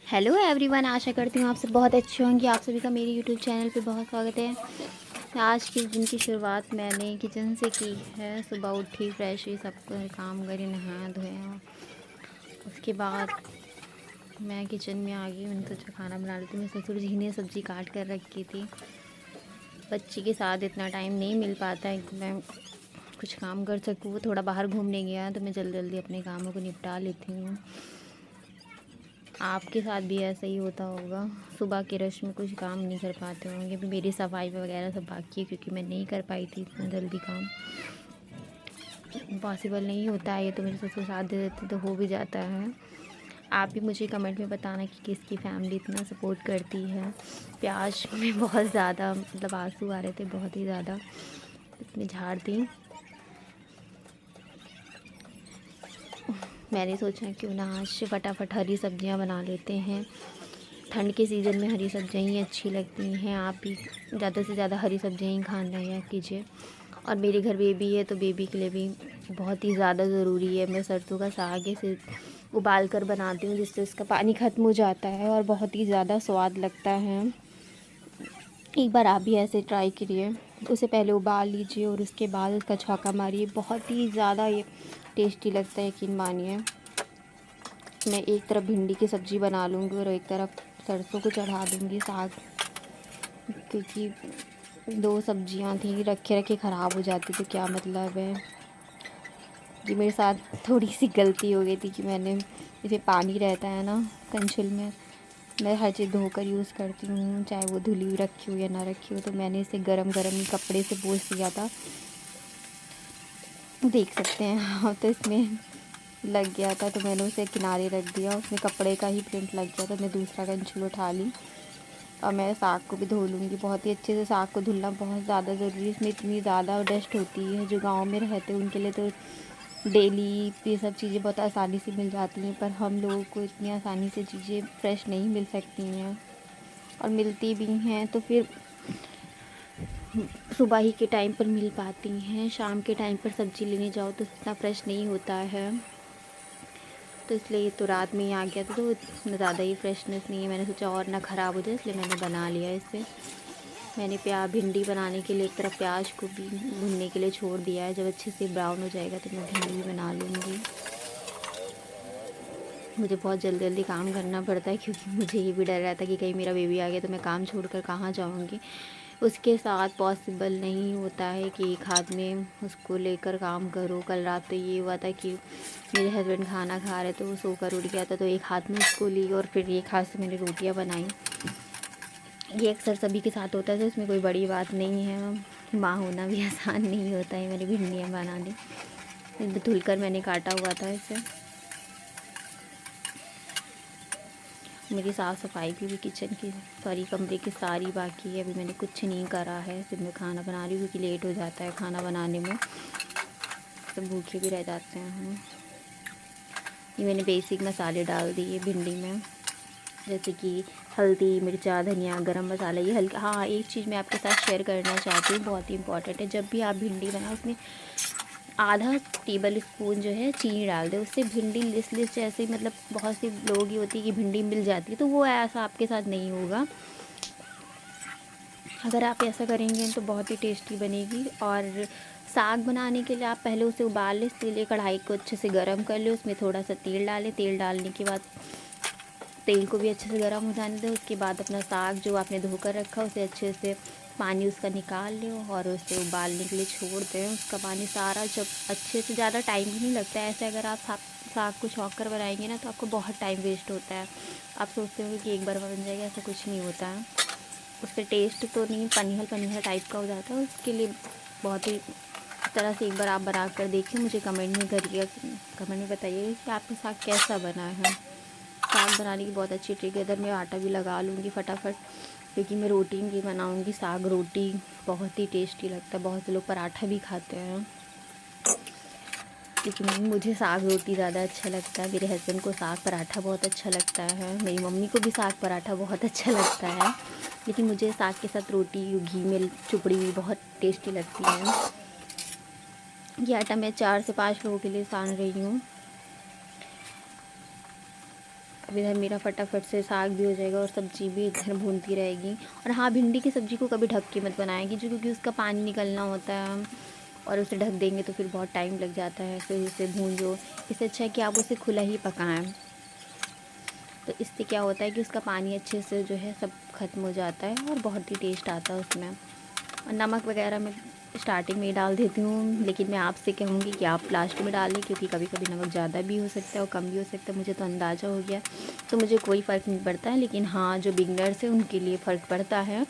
Hello everyone, आशा करती हूँ आप सब बहुत अच्छे होंगे। आप सभी का मेरे यूट्यूब चैनल पे बहुत स्वागत है। आज के दिन की शुरुआत मैंने किचन से की है। सुबह उठी, फ्रेश हुई, सब काम करी, नहाया धोया। उसके बाद मैं किचन में आ गई। मैंने सोचा खाना बना लेती हूँ। मैं ससुर जी ने सब्ज़ी काट कर रखी थी। बच्ची के साथ इतना टाइम नहीं मिल पाता है कि मैं कुछ काम कर सकूँ। वो थोड़ा बाहर घूमने गया तो मैं जल्दी जल्दी अपने कामों को निपटा लेती हूँ। आपके साथ भी ऐसा ही होता होगा, सुबह के रश में कुछ काम नहीं कर पाते होंगे। अभी मेरी सफाई वगैरह सब बाकी है क्योंकि मैं नहीं कर पाई थी इतना जल्दी काम। पॉसिबल नहीं होता है, ये तो मेरे ससुर साथ दे देते तो हो भी जाता है। आप भी मुझे कमेंट में बताना कि किसकी फैमिली इतना सपोर्ट करती है। प्याज में बहुत ज़्यादा मतलब आंसू आ रहे थे, बहुत ही ज़्यादा। इतनी झाड़ दी। मैंने सोचा क्यों ना आज फटाफट हरी सब्जियां बना लेते हैं। ठंड के सीज़न में हरी सब्जियां ही अच्छी लगती हैं। आप भी ज़्यादा से ज़्यादा हरी सब्जियां ही खाना या कीजिए। और मेरे घर बेबी है तो बेबी के लिए भी बहुत ही ज़्यादा ज़रूरी है। मैं सरसों का साग इसे उबाल कर बनाती हूँ जिससे इसका पानी ख़त्म हो जाता है और बहुत ही ज़्यादा स्वाद लगता है। एक बार आप भी ऐसे ट्राई करिए। उसे पहले उबाल लीजिए और उसके बाद उसका छौंका मारिए। बहुत ही ज़्यादा ये टेस्टी लगता है, यकीन मानिए। मैं एक तरफ भिंडी की सब्ज़ी बना लूँगी और एक तरफ सरसों को चढ़ा दूँगी साग, क्योंकि दो सब्जियां थी रखे रखे ख़राब हो जाती तो क्या मतलब है। जी मेरे साथ थोड़ी सी गलती हो गई थी कि मैंने इसे पानी रहता है ना कंचुल में, मैं हर चीज़ धोकर यूज़ करती हूँ, चाहे वो धुली हुई रखी हो या ना रखी हो। तो मैंने इसे गरम गरम ही कपड़े से पोंछ दिया था, देख सकते हैं आप। तो इसमें लग गया था तो मैंने उसे किनारे रख दिया। उसमें कपड़े का ही प्रिंट लग गया तो मैं दूसरा कंचुल उठा ली। और मैं साग को भी धो लूँगी। बहुत ही अच्छे से साग को धुलना बहुत ज़्यादा ज़रूरी है। इसमें इतनी ज़्यादा डस्ट होती है, जो गांव में रहते हैं उनके लिए तो डेली ये सब चीज़ें बहुत आसानी से मिल जाती हैं, पर हम लोगों को इतनी आसानी से चीज़ें फ्रेश नहीं मिल सकती हैं। और मिलती भी हैं तो फिर सुबह ही के टाइम पर मिल पाती हैं। शाम के टाइम पर सब्ज़ी लेने जाओ तो इतना फ्रेश नहीं होता है। तो इसलिए तो रात में ही आ गया था तो इतना ज़्यादा ही फ्रेशनेस नहीं है। मैंने सोचा और ना ख़राब हो जाए, इसलिए मैंने बना लिया इसे। मैंने भिंडी बनाने के लिए एक तरफ प्याज को भी भुनने के लिए छोड़ दिया है। जब अच्छे से ब्राउन हो जाएगा तो मैं भिंडी भी बना लूँगी। मुझे बहुत जल्दी जल्दी काम करना पड़ता है क्योंकि मुझे ये भी डर रहता है कि कहीं मेरा बेबी आ गया तो मैं काम छोड़कर कहाँ जाऊँगी। उसके साथ पॉसिबल नहीं होता है कि एक हाथ में उसको लेकर काम करो। कल रात तो ये हुआ था कि मेरे हस्बैंड खाना खा रहे थे, वो सोकर उठ गया था तो एक हाथ में उसको ली और फिर एक हाथ से मैंने रोटियाँ बनाई। ये अक्सर सभी के साथ होता है तो इसमें कोई बड़ी बात नहीं है। माँ होना भी आसान नहीं होता है। मैंने भिंडियाँ बना ली, धुलकर मैंने काटा हुआ था इसे। मेरी साफ़ सफाई भी किचन की सॉरी कमरे की सारी बाकी है। अभी मैंने कुछ नहीं करा है, सिर्फ मैं खाना बना रही हूँ क्योंकि लेट हो जाता है खाना बनाने में, तो भूखे भी रह जाते हैं हम। ये मैंने बेसिक मसाले डाल दिए भिंडी में, जैसे कि हल्दी, मिर्चा, धनिया, गरम मसाला, ये हल्का। हाँ, एक चीज़ मैं आपके साथ शेयर करना चाहती हूँ, बहुत ही इंपॉर्टेंट है। जब भी आप भिंडी बनाओ उसमें आधा टेबल स्पून जो है चीनी डाल दें। उससे भिंडी लिस जैसे, मतलब बहुत सी लोगों की होती है कि भिंडी मिल जाती है, तो वो ऐसा आपके साथ नहीं होगा। अगर आप ऐसा करेंगे तो बहुत ही टेस्टी बनेगी। और साग बनाने के लिए आप पहले उसे उबाल लें, इसके लिए कढ़ाई को अच्छे से गर्म कर लें। उसमें थोड़ा सा तेल डालें। तेल डालने के बाद तेल को भी अच्छे से गर्म हो जाने दें। उसके बाद अपना साग जो आपने धोकर रखा उसे अच्छे से पानी उसका निकाल लें और उसे उबालने के लिए छोड़ दें। उसका पानी सारा जब अच्छे से, ज़्यादा टाइम भी नहीं लगता है ऐसे। अगर आप साग को छौंक कर बनाएंगे ना तो आपको बहुत टाइम वेस्ट होता है। आप सोचते होंगे कि एक बार बन जाएगा, ऐसा कुछ नहीं होता है। उससे टेस्ट तो नहीं, पनीहल पनीहल टाइप का हो जाता है। उसके लिए बहुत ही तरह से एक बार आप बना कर देखिए। मुझे कमेंट में करिए, कमेंट में बताइए कि आपका साग कैसा बना है। साग बनाने की बहुत अच्छी ट्रिक है। इधर मैं आटा भी लगा लूँगी फटाफट, क्योंकि मैं रोटी भी बनाऊँगी। साग रोटी बहुत ही टेस्टी लगता है। बहुत से लोग पराठा भी खाते हैं, लेकिन मुझे साग रोटी ज़्यादा अच्छा लगता है। मेरे हस्बैंड को साग पराठा बहुत अच्छा लगता है। मेरी मम्मी को भी साग पराठा बहुत अच्छा लगता है, लेकिन मुझे साग के साथ रोटी घी में चुपड़ी हुई बहुत टेस्टी लगती है। ये आटा मैं 4 से 5 लोगों के लिए सान रही हूँ। अब इधर मेरा फटाफट से साग भी हो जाएगा और सब्ज़ी भी इधर भूनती रहेगी। और हाँ, भिंडी की सब्ज़ी को कभी ढक के मत बनाएगी क्योंकि उसका पानी निकलना होता है और उसे ढक देंगे तो फिर बहुत टाइम लग जाता है, फिर उसे भूंजो। इससे अच्छा है कि आप उसे खुला ही पकाएं, तो इससे क्या होता है कि उसका पानी अच्छे से जो है सब ख़त्म हो जाता है और बहुत ही टेस्ट आता है उसमें। और नमक वगैरह मैं स्टार्टिंग में ही डाल देती हूँ, लेकिन मैं आपसे कहूँगी कि आप लास्ट में डालें क्योंकि कभी कभी नमक ज़्यादा भी हो सकता है और कम भी हो सकता है। मुझे तो अंदाज़ा हो गया, तो मुझे कोई फ़र्क नहीं पड़ता है। लेकिन हाँ, जो बिगनर्स हैं उनके लिए फ़र्क पड़ता है,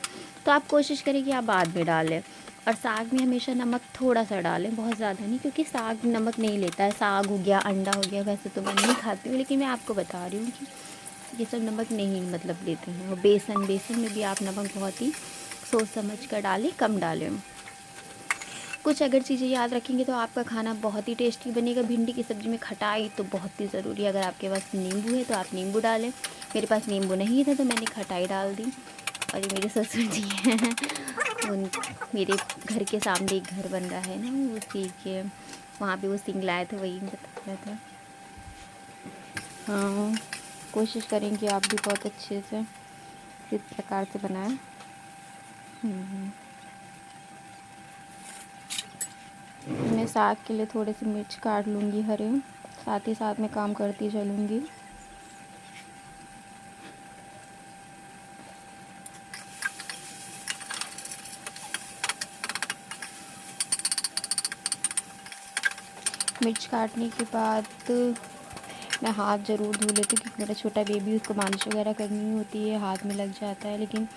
तो आप कोशिश करें कि आप बाद में डालें। और साग में हमेशा नमक थोड़ा सा डालें, बहुत ज़्यादा नहीं, क्योंकि साग नमक नहीं लेता है। साग हो गया, अंडा हो गया, वैसे तो मैं नहीं खाती हूँ, लेकिन मैं आपको बता रही हूँ कि ये सब नमक नहीं मतलब लेते हैं। और बेसन में भी आप नमक बहुत ही सोच समझ कर डालें, कम डालें। कुछ अगर चीज़ें याद रखेंगे तो आपका खाना बहुत ही टेस्टी बनेगा। भिंडी की सब्ज़ी में खटाई तो बहुत ही ज़रूरी है। अगर आपके पास नींबू है तो आप नींबू डालें। मेरे पास नींबू नहीं था तो मैंने खटाई डाल दी। और ये मेरे ससुर जी हैं, उन मेरे घर के सामने एक घर बन रहा है ना, उसी के वहाँ पे वो सिंग लाए थे, वही बता रहा था। हाँ, कोशिश करेंगे आप भी बहुत अच्छे से इस प्रकार से बनाएं। मैं साग के लिए थोड़े से मिर्च काट लूँगी हरे, साथ ही साथ में काम करती चलूँगी। मिर्च काटने के बाद मैं हाथ ज़रूर धो लेती हूँ क्योंकि मेरा छोटा बेबी, उसको मालिश वगैरह करनी होती है, हाथ में लग जाता है। लेकिन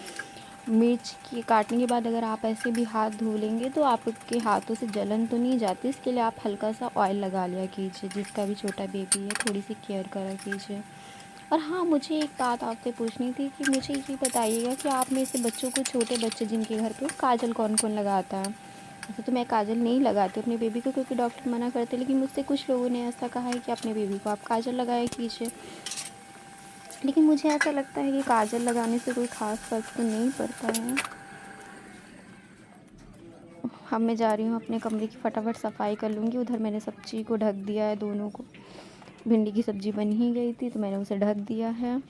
मिर्च की काटने के बाद अगर आप ऐसे भी हाथ धो लेंगे तो आपके हाथों से जलन तो नहीं जाती। इसके लिए आप हल्का सा ऑयल लगा लिया कीजिए। जिसका भी छोटा बेबी है थोड़ी सी केयर करा कीजिए। और हाँ, मुझे एक बात आपसे पूछनी थी कि मुझे ये बताइएगा कि आप में से बच्चों को, छोटे बच्चे जिनके घर पे, काजल कौन कौन लगाता है? वैसे तो मैं काजल नहीं लगाती अपने बेबी को क्योंकि डॉक्टर मना करते, लेकिन मुझसे कुछ लोगों ने ऐसा कहा है कि अपने बेबी को आप काजल लगाया कीजिए। लेकिन मुझे ऐसा लगता है कि काजल लगाने से कोई ख़ास फ़र्क तो नहीं पड़ता है। अब मैं जा रही हूँ अपने कमरे की फटाफट सफाई कर लूँगी। उधर मैंने सब्ज़ी को ढक दिया है, दोनों को। भिंडी की सब्ज़ी बन ही गई थी तो मैंने उसे ढक दिया है।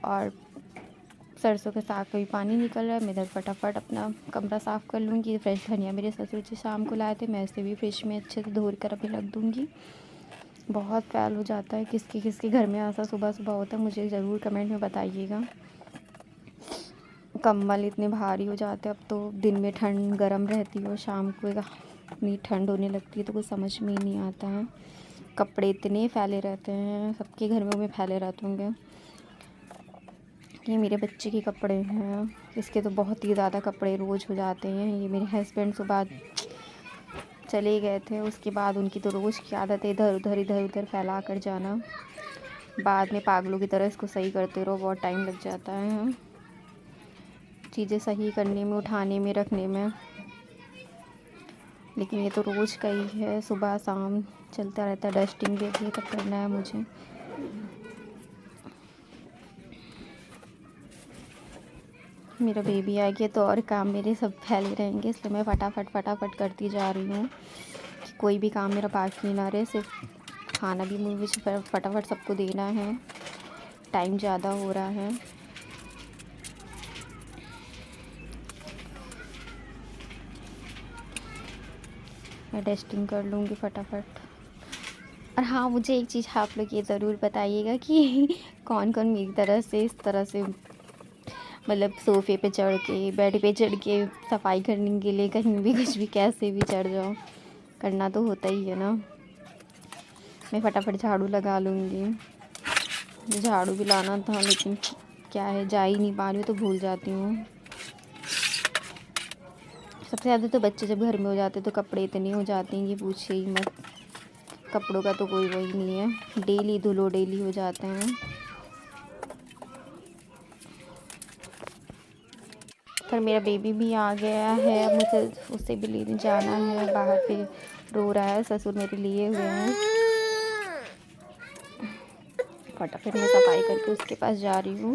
और सरसों के साग का भी पानी निकल रहा है। मैं इधर फटाफट अपना कमरा साफ़ कर लूँगी। फ्रेश धनिया मेरे ससुर जी शाम को लाए थे, मैं इसे भी फ्रिज में अच्छे से धो कर अभी रख दूँगी। बहुत फ़ैल हो जाता है। किसके किसके घर में ऐसा सुबह सुबह होता है, मुझे ज़रूर कमेंट में बताइएगा। कंबल इतने भारी हो जाते हैं। अब तो दिन में ठंड गर्म रहती है और शाम को इतनी ठंड होने लगती है तो कुछ समझ में ही नहीं आता है। कपड़े इतने फैले रहते हैं, सबके घर में फैले रहते होंगे। ये मेरे बच्चे के कपड़े हैं, इसके तो बहुत ही ज़्यादा कपड़े रोज़ हो जाते हैं। ये मेरे हस्बैंड सुबह चले गए थे, उसके बाद उनकी तो रोज़ की आदत है इधर उधर फैला कर जाना। बाद में पागलों की तरह इसको सही करते रहो, बहुत टाइम लग जाता है चीज़ें सही करने में, उठाने में, रखने में। लेकिन ये तो रोज़ का ही है, सुबह शाम चलता रहता है। डस्टिंग भी अभी तक करना है मुझे। मेरा बेबी आ गया तो और काम मेरे सब फैले रहेंगे, इसलिए मैं फटाफट करती जा रही हूँ कि कोई भी काम मेरा बाकी ना रहे। सिर्फ खाना भी मुझे फटाफट सबको देना है, टाइम ज़्यादा हो रहा है। मैं डस्टिंग कर लूँगी फटाफट। और हाँ, मुझे एक चीज़ आप लोग ये ज़रूर बताइएगा कि कौन कौन मेरी तरह से इस तरह से मतलब सोफ़े पे चढ़ के, बेड पे चढ़ के सफाई करने के लिए कहीं भी कुछ भी कैसे भी चढ़ जाओ, करना तो होता ही है ना। मैं फटाफट झाड़ू लगा लूँगी। झाड़ू भी लाना था लेकिन क्या है, जा ही नहीं पा रही हूँ तो भूल जाती हूँ। सबसे ज़्यादा तो बच्चे जब घर में हो जाते तो कपड़े इतने हो जाते हैं कि पूछिए ही मत। कपड़ों का तो कोई वही नहीं है, डेली धुलो डेली हो जाते हैं। पर मेरा बेबी भी आ गया है, अब मुझे उसे भी लेने जाना है। बाहर पे रो रहा है, ससुर मेरे लिए हुए हैं। फटाफट मैं सफाई करके उसके पास जा रही हूँ।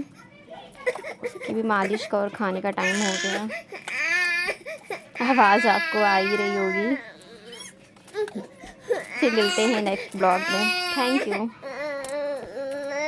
उसकी भी मालिश का और खाने का टाइम हो गया। आवाज़ आपको आ ही रही होगी। फिर मिलते हैं नेक्स्ट ब्लॉग में। Thank you.